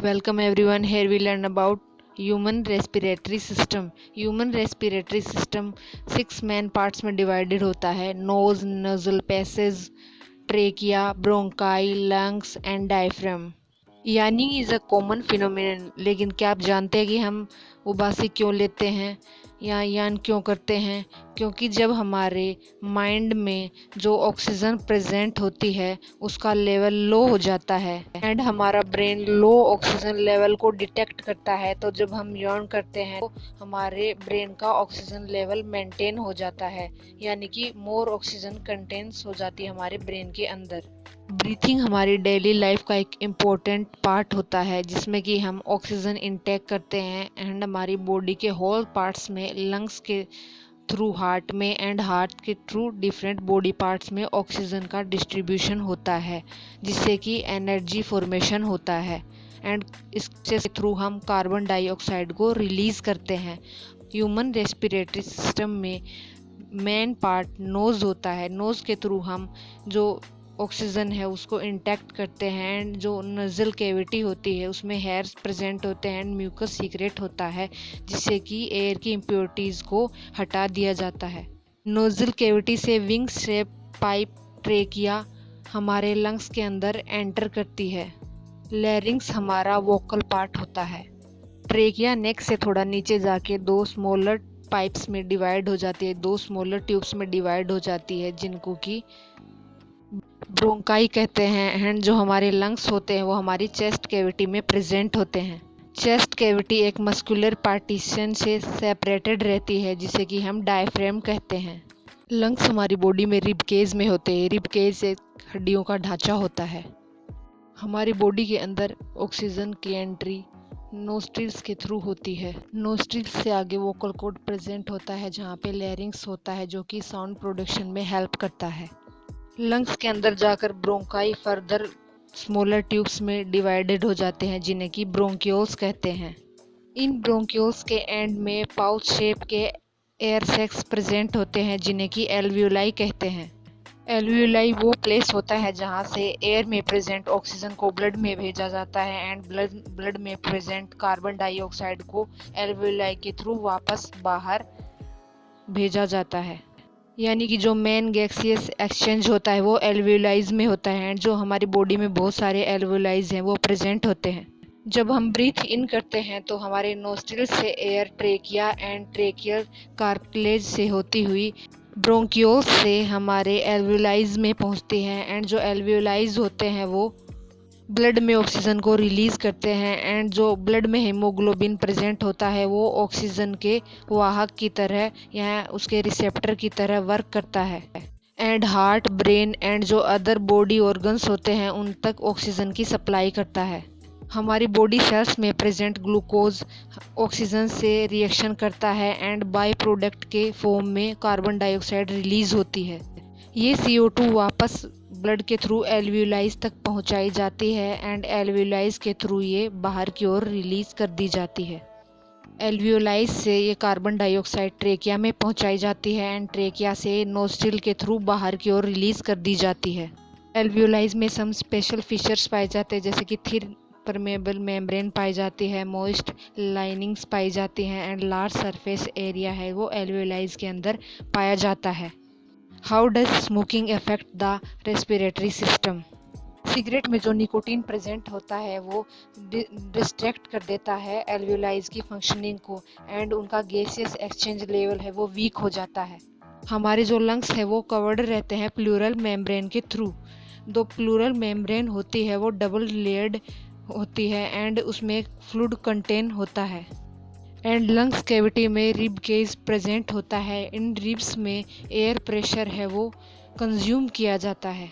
Welcome everyone. Here we learn about human respiratory system. Human respiratory system 6 main parts में divided होता है. Nose, nasal passages, trachea, bronchi, lungs and diaphragm. यानी is a common phenomenon. लेकिन क्या आप जानते हैं कि हम उबासी क्यों लेते हैं या यान क्यों करते हैं? क्योंकि जब हमारे माइंड में जो ऑक्सीजन प्रेजेंट होती है उसका लेवल लो हो जाता है एंड हमारा ब्रेन लो ऑक्सीजन लेवल को डिटेक्ट करता है, तो जब हम यान करते हैं तो हमारे ब्रेन का ऑक्सीजन लेवल मेंटेन हो जाता है, यानी कि मोर ऑक्सीजन कंटेंस हो जाती है हमारे ब्रेन के अंदर. ब्रीथिंग हमारी डेली लाइफ का एक इम्पोर्टेंट पार्ट होता है जिसमें कि हम ऑक्सीजन इंटेक करते हैं एंड हमारी बॉडी के होल पार्ट्स में, लंग्स के थ्रू हार्ट में एंड हार्ट के थ्रू डिफरेंट बॉडी पार्ट्स में ऑक्सीजन का डिस्ट्रीब्यूशन होता है जिससे कि एनर्जी फॉर्मेशन होता है एंड इसके थ्रू हम कार्बन डाइऑक्साइड को रिलीज़ करते हैं. ह्यूमन रेस्पिरेटरी सिस्टम में मेन पार्ट नोज़ होता है. नोज़ के थ्रू हम जो ऑक्सीजन है उसको इंटैक्ट करते हैं एंड जो नज़ल कैविटी होती है उसमें हेयर्स प्रेजेंट होते हैं एंड म्यूकस सीक्रेट होता है जिससे कि एयर की इम्प्योरिटीज़ को हटा दिया जाता है. नोज़ल कैविटी से विंग शेप पाइप ट्रेकिया हमारे लंग्स के अंदर एंटर करती है. लैरिंग्स हमारा वोकल पार्ट होता है. ट्रेकिया नेक से थोड़ा नीचे जाके दो स्मॉलर पाइप्स में डिवाइड हो जाती है, दो स्मॉलर ट्यूब्स में डिवाइड हो जाती है जिनको कि ब्रोंकाई कहते हैं एंड जो हमारे लंग्स होते हैं वो हमारी चेस्ट कैविटी में प्रेजेंट होते हैं. चेस्ट कैविटी एक मस्कुलर पार्टीशन से सेपरेटेड रहती है जिसे कि हम डायफ्राम कहते हैं. लंग्स हमारी बॉडी में रिब केज में होते हैं. रिब केज एक हड्डियों का ढांचा होता है. हमारी बॉडी के अंदर ऑक्सीजन की एंट्री नोस्ट्रिल्स के थ्रू होती है. नोस्ट्रिल्स से आगे वोकल कॉर्ड प्रेजेंट होता है जहाँ पे लैरिंग्स होता है जो कि साउंड प्रोडक्शन में हेल्प करता है. लंग्स के अंदर जाकर ब्रोंकाई फर्दर स्मॉलर ट्यूब्स में डिवाइडेड हो जाते हैं जिन्हें कि ब्रोंक्यूल्स कहते हैं. इन ब्रोंक्यूल्स के एंड में पाउच शेप के एयर सैक्स प्रेजेंट होते हैं जिन्हें कि एल्वियोलाई कहते हैं. एल्वियोलाई वो प्लेस होता है जहां से एयर में प्रेजेंट ऑक्सीजन को ब्लड में भेजा जाता है एंड ब्लड में प्रेजेंट कार्बन डाइऑक्साइड को एल्वियोलाई के थ्रू वापस बाहर भेजा जाता है. यानी कि जो मेन गैसियस एक्सचेंज होता है वो एल्वियोलाइज में होता है एंड जो हमारी बॉडी में बहुत सारे एल्वियोलाइज हैं वो प्रेजेंट होते हैं. जब हम ब्रीथ इन करते हैं तो हमारे नोस्ट्रिल से air trachea and tracheal cartilage से होती हुई ब्रोंक्यूल्स से हमारे एल्वियोलाइज में पहुंचती हैं एंड जो एल्वियोलाइज होते हैं वो ब्लड में ऑक्सीजन को रिलीज़ करते हैं एंड जो ब्लड में हीमोग्लोबिन प्रेजेंट होता है वो ऑक्सीजन के वाहक की तरह या उसके रिसेप्टर की तरह वर्क करता है एंड हार्ट, ब्रेन एंड जो अदर बॉडी ऑर्गन्स होते हैं उन तक ऑक्सीजन की सप्लाई करता है. हमारी बॉडी सेल्स में प्रेजेंट ग्लूकोज ऑक्सीजन से रिएक्शन करता है एंड बाय प्रोडक्ट के फॉर्म में कार्बन डाइऑक्साइड रिलीज होती है. ये CO2 वापस ब्लड के थ्रू एल्वियोलाइज तक पहुंचाई जाती है एंड एल्वियोलाइज के थ्रू ये बाहर की ओर रिलीज कर दी जाती है. एल्वियोलाइज से ये कार्बन डाइऑक्साइड ट्रेकिया में पहुंचाई जाती है एंड ट्रेकिया से नोस्ट्रिल के थ्रू बाहर की ओर रिलीज कर दी जाती है. एल्वियोलाइज में सम स्पेशल फीचर्स पाए जाते हैं जैसे कि थिन परमेबल मेम्ब्रेन पाई जाती है, मॉइस्ट लाइनिंग्स पाई जाती हैं एंड लार्ज सरफेस एरिया है वो एल्वियोलाइज के अंदर पाया जाता है. How does smoking affect the respiratory system? Cigarette में जो निकोटीन प्रेजेंट होता है वो डिस्ट्रैक्ट कर देता है एल्वियोलाइज की फंक्शनिंग को एंड उनका गैसियस एक्सचेंज लेवल है वो वीक हो जाता है. हमारे जो लंग्स है वो कवर्ड रहते हैं प्लूरल मेम्ब्रेन के थ्रू. दो प्लूरल मेम्ब्रेन होती है वो डबल लेयर्ड होती है एंड उसमें फ्लूइड कंटेन होता है एंड लंग्स कैविटी में रिब केज प्रेजेंट होता है. इन रिब्स में एयर प्रेशर है वो कंज्यूम किया जाता है.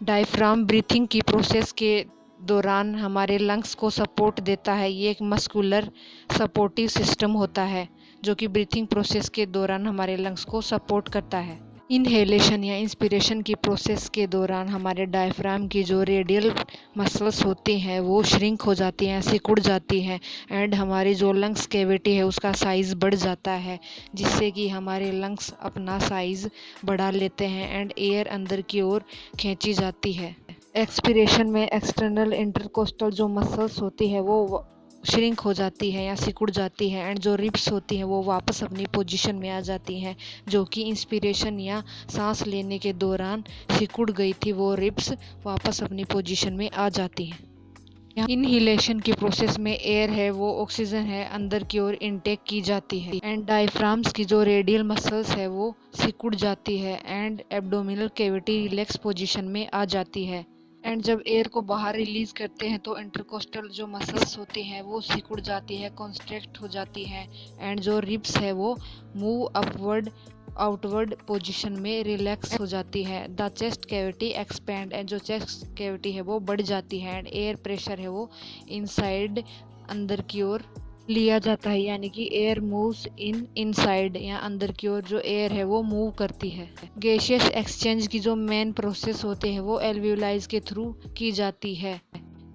डायफ्राम ब्रीथिंग की प्रोसेस के दौरान हमारे लंग्स को सपोर्ट देता है. ये एक मस्कुलर सपोर्टिव सिस्टम होता है जो कि ब्रीथिंग प्रोसेस के दौरान हमारे लंग्स को सपोर्ट करता है. इनहेलेशन या इंस्पिरेशन की प्रोसेस के दौरान हमारे डायफ्राम की जो रेडियल मसल्स होती हैं वो श्रिंक हो जाती हैं, सिकुड़ जाती हैं एंड हमारी जो लंग्स कैविटी है उसका साइज़ बढ़ जाता है जिससे कि हमारे लंग्स अपना साइज़ बढ़ा लेते हैं एंड एयर अंदर की ओर खींची जाती है. एक्सपिरेशन में एक्सटर्नल इंटरकोस्टल जो मसल्स होती है वो श्रिंक हो जाती है या सिकुड़ जाती है, एंड जो रिब्स होती हैं वो वापस अपनी पोजीशन में आ जाती हैं, जो कि इंस्पिरेशन या सांस लेने के दौरान सिकुड़ गई थी वो रिब्स वापस अपनी पोजीशन में आ जाती हैं। इनहिलेशन की प्रोसेस में एयर है वो ऑक्सीजन है अंदर की ओर इनटेक की जाती है, एंड डायफ्राम्स की जो रेडियल मसल्स है वो सिकुड़ जाती है and abdominal cavity relax position में आ जाती है। एंड जब एयर को बाहर रिलीज करते हैं तो इंटरकोस्टल जो मसल्स होती हैं वो सिकुड़ जाती है, कॉन्स्ट्रैक्ट हो जाती है, एंड जो रिब्स है वो मूव अपवर्ड आउटवर्ड पोजीशन में रिलैक्स हो जाती है। The chest cavity expand, and जो चेस्ट कैविटी है वो बढ़ जाती है, एंड एयर प्रेशर है वो इनसाइड अंदर की ओर लिया जाता है, यानी कि एयर मूव्स इनसाइड या अंदर की ओर जो एयर है वो मूव करती है। गैसियस एक्सचेंज की जो मेन प्रोसेस होते हैं वो एल्वियोलाइज के थ्रू की जाती है।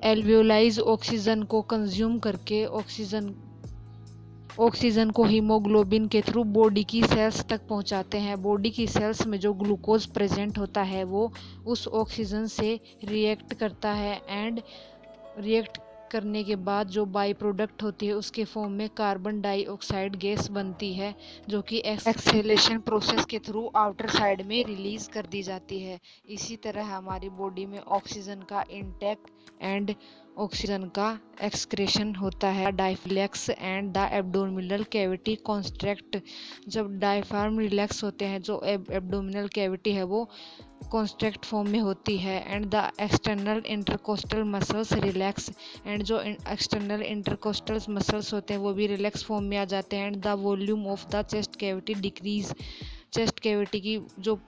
एल्वियोलाइज ऑक्सीजन को कंज्यूम करके ऑक्सीजन को हीमोग्लोबिन के थ्रू बॉडी की सेल्स तक पहुंचाते हैं। बॉडी की सेल्स में जो ग्लूकोज प्रेजेंट होता है वो उस ऑक्सीजन से रिएक्ट करता है, एंड रिएक्ट करने के बाद जो बाई प्रोडक्ट होती है उसके फॉर्म में कार्बन डाइऑक्साइड गैस बनती है, जो कि एक्सहेलेशन प्रोसेस के थ्रू आउटर साइड में रिलीज कर दी जाती है। इसी तरह हमारी बॉडी में ऑक्सीजन का इनटेक एंड ऑक्सीजन का एक्सक्रेशन होता है। डायफ्लेक्स and the abdominal cavity construct, जब डायफ्राम रिलैक्स होते हैं जो एब्डोमिनल कैविटी है वो कॉन्स्ट्रैक्ट फॉर्म में होती है, and the external intercostal muscles relax, and जो एक्सटर्नल इंटरकोस्टल मसल्स होते हैं वो भी रिलैक्स फॉर्म में आ जाते हैं, and the volume of the chest cavity decrease, chest cavity की जो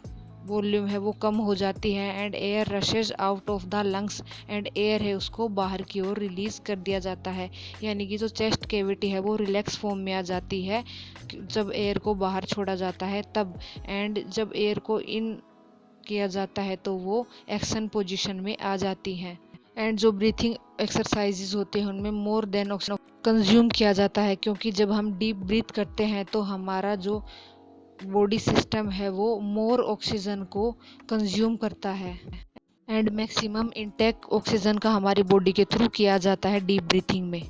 वॉल्यूम है वो कम हो जाती है, and air rushes out of the lungs, and air है उसको बाहर की ओर रिलीज कर दिया जाता है, यानी कि जो चेस्ट कैविटी है वो रिलैक्स फॉर्म में आ जाती है जब एयर को बाहर छोड़ा जाता है तब, एंड जब एयर को इन किया जाता है तो वो एक्शन पोजीशन में आ जाती है। एंड जो ब्रीथिंग एक्सरसाइजेज होते हैं उनमें मोर देन ऑक्सीजन कंज्यूम किया जाता है, क्योंकि जब हम डीप ब्रीथ करते हैं तो हमारा जो बॉडी सिस्टम है वो मोर ऑक्सीजन को कंज्यूम करता है, एंड मैक्सिमम इनटेक ऑक्सीजन का हमारी बॉडी के थ्रू किया जाता है डीप ब्रीथिंग में।